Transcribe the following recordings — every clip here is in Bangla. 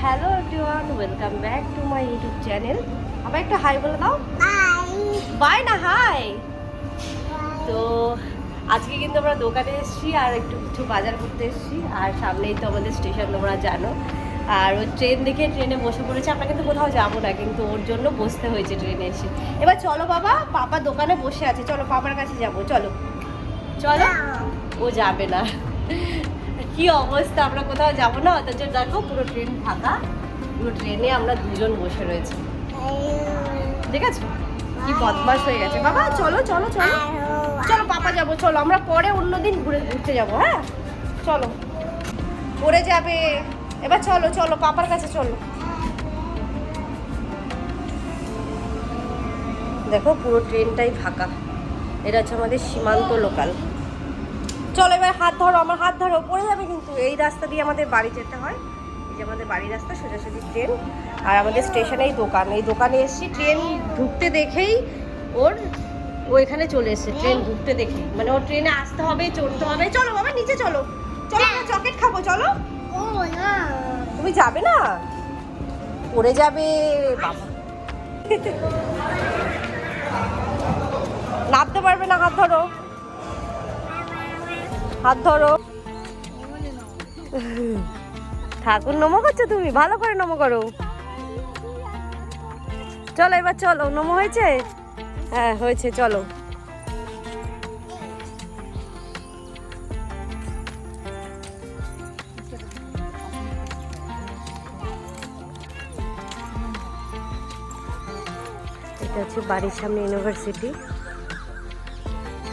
Hello everyone, welcome back to my YouTube channel. আবার একটা হাই বলে দাও। বাই বাই না হাই। তো আজকে কিন্তু আমরা দোকানে এসেছি আর একটু কিছু বাজার করতে এসেছি। আর সামনেই তো আমাদের স্টেশন, তোমরা জানো। আর ও ট্রেন দেখে ট্রেনে বসে পড়েছে। আমরা কিন্তু কোথাও যাবো না, কিন্তু ওর জন্য বসতে হয়েছে ট্রেনে এসে। এবার চলো বাবা, পাপা দোকানে বসে আছে, চলো পাপার কাছে যাবো। চলো চলো। ও যাবে না। কি অবস্থা, আমরা কোথাও যাবো না, অথচ দেখো পুরো ট্রেন ফাঁকা। পুরো ট্রেনে আমরা দুজন বসে রয়েছি, ঠিক আছে? কি বদমাশ হয়ে গেছে বাবা। চলো চলো চলো চলো পাপা যাবো, চলো আমরা পরে অন্যদিন ঘুরতে যাবো। হ্যাঁ চলো, পড়ে যাবে। এবার চলো চলো পাপার কাছে চলো। দেখো পুরো ট্রেনটাই ফাঁকা। এটা হচ্ছে আমাদের সীমান্ত লোকাল। চলো এবার হাত ধরো, আমার হাত ধরো, পড়ে যাবে কিন্তু। এই রাস্তা দিয়ে আমাদের বাড়ি যেতে হয়। এই যে আমাদের বাড়ির রাস্তা, সোজাসুজি ট্রেন। আর আমাদের স্টেশনেই দোকান। এই দোকানে এসেছি ট্রেন ঢুকতে দেখেই ও এখানে চলে এসেছে। ট্রেন ঢুকতে দেখেই, মানে ওর ট্রেনে আসতে হবে, চড়তে হবে। চলো বাবা নিচে চলো, চলো আমরা চকলেট খাবো। চলো। তুমি যাবে না, পড়ে যাবে বাবা। নামতে পারবে না, হাত ধরো, হাত ধরো। ঠাকুর নমো করছো তুমি, ভালো করে নমো করো। চলো এবার চলো, নমো হয়েছে? হ্যাঁ হয়েছে, চলো। এটা হচ্ছে বাড়ির সামনে ইউনিভার্সিটি।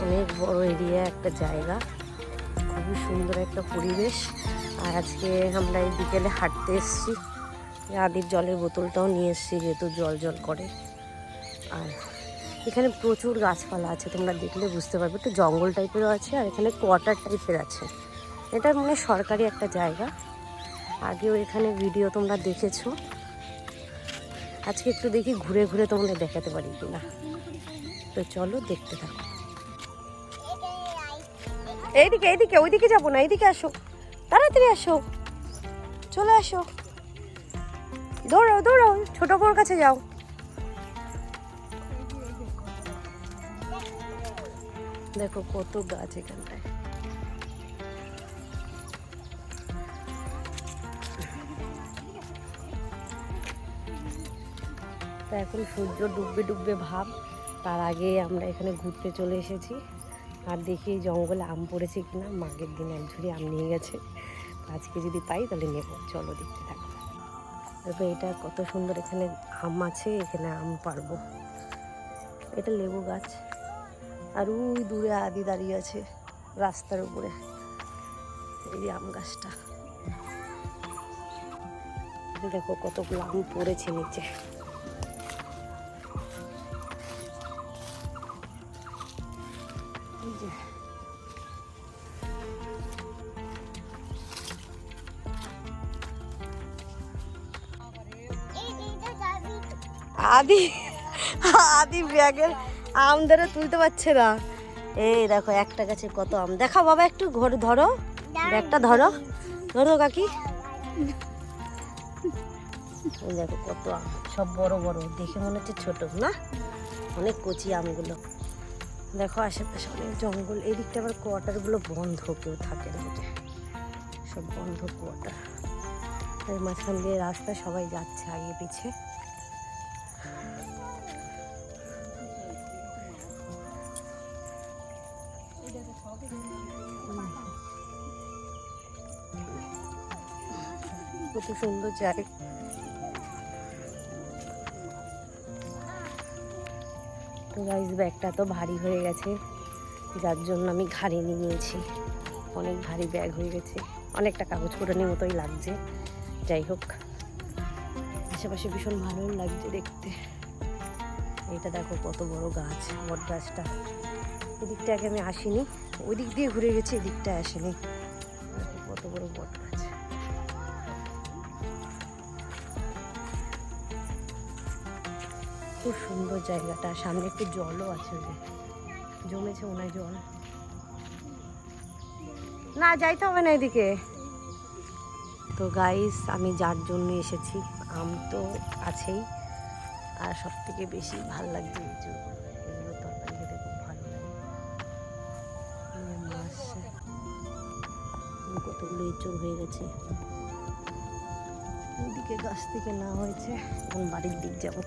অনেক বড় এরিয়া, একটা জায়গা, খুবই সুন্দর একটা পরিবেশ। আর আজকে আমরা এই বিকেলে হাঁটতে এসেছি। আদির জলের বোতলটাও নিয়ে এসেছি, যেহেতু জল জল করে। আর এখানে প্রচুর গাছপালা আছে, তোমরা দেখলে বুঝতে পারবে। একটু জঙ্গল টাইপেরও আছে, আর এখানে কোয়ার্টার টাইপের আছে। এটা মানে সরকারি একটা জায়গা। আগেও এখানে ভিডিও তোমরা দেখেছো। আজকে একটু দেখি ঘুরে ঘুরে তোমাদের দেখাতে পারি কিনা। তো চলো দেখতে থাকো। এইদিকে এইদিকে, ওইদিকে যাবো না, এইদিকে আসো, তাড়াতাড়ি আসো, চলে আসো, দৌড়াও দৌড়াও, ছোট বউর কাছে যাও। দেখো কত গাছ এখানটায়। তা এখন সূর্য ডুববে ডুববে ভাব। তার আগে আমরা এখানে ঘুরতে চলে এসেছি। আর দেখি জঙ্গলে আম পড়েছে কিনা। মাঘের দিন এক ঝুড়ি আম নিয়ে গেছে, আজকে যদি পাই তাহলে নেব। চলো দেখতে থাকো। দেখো এটা কত সুন্দর, এখানে আম আছে, এখানে আম পারবো। এটা লেবু গাছ। আর ওই দূরে আদি দাঁড়িয়ে আছে রাস্তার উপরে, এই যে আম গাছটা। দেখো কতগুলো আম পড়েছে নিচে। আদি আদি ব্যাগের আম ধরে তুলতে পারছে না। এই দেখো একটা গাছে কত আম। দেখাও বাবা, একটু ঘরে ধরো, ব্যাগটা ধরো, ধরো কাকি। এই দেখো কত আম, সব বড় বড়, দেখে মনে হচ্ছে ছোট না, অনেক কচি আমগুলো। দেখো আশেপাশে অনেক জঙ্গল। এই দিকটা আবার কোয়ার্টারগুলো বন্ধ, কেউ থাকে না, সব বন্ধ কোয়ার্টার। এর মাঝখান দিয়ে রাস্তা, সবাই যাচ্ছে আগে পিছে। কত সুন্দর জায়গা। তো গাইস ব্যাগটা তো ভারী হয়ে গেছে, যার জন্য আমি ঘাড়ি নিয়ে নিয়েছি। অনেক ভারী ব্যাগ হয়ে গেছে, অনেকটা কাগজ কুড়ানির মতোই লাগছে। যাই হোক, আশেপাশে ভীষণ ভালোই লাগছে দেখতে। এটা দেখো কত বড় গাছ, বট গাছটা। এদিকটা আগে আমি আসিনি, ওই দিক দিয়ে ঘুরে গেছি, এদিকটায় আসিনি। দেখো কত বড় বট গাছ। খুব সুন্দর জায়গাটা। সামনে একটু জলও আছে, জমেছে মনে হয় জল। না যাইতে হবে না এদিকে। তো গাইস, আমি যার জন্য এসেছি, আম তো আছেই, আর সব থেকে বেশি ভালো লাগছে এগুলো তরকারি খেতে খুব ভালো লাগে। মাছ কতগুলো এঁচড় হয়ে গেছে, ওদিকে গাছ থেকে না হয়েছে, এখন বাড়ির দিক যাবো।